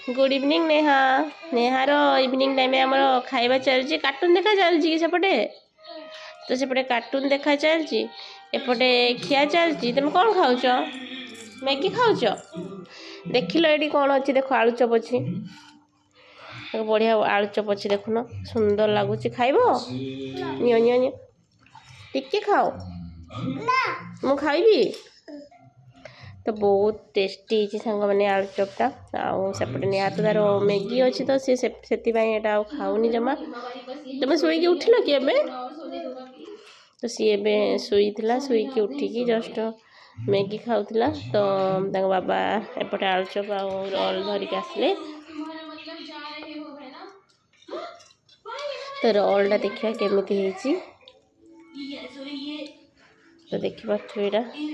Good evening Neha. नेहार evening time आमर खाଇବା चलती कार्टून देखा चलती सेपटे तो सेपटे कार्टून देखा चलती एपटे खिया चलती। तुम कौन खाऊच? मैगी खाऊच? देख लो ये कौन अच्छी देख आलू चप अच्छी बढ़िया आलू चप अच्छी देखुन सुंदर लगुच खाइब नियो नियो नियो टिके खाओ मु खाइबी तो बहुत टेस्टी सांग मैंने आलू चपटा आउपटे निहा तो तार मैगी अच्छी तो सी से खाऊनी जमा तुम शोक उठिल कि तो सी ए शुईला शुईकी उठिकी जस्ट मैगी खाऊला तो बाबा एपटे आलू चप आ रोल धरिक आसले तो रोलटा देखा केमी तो देखिए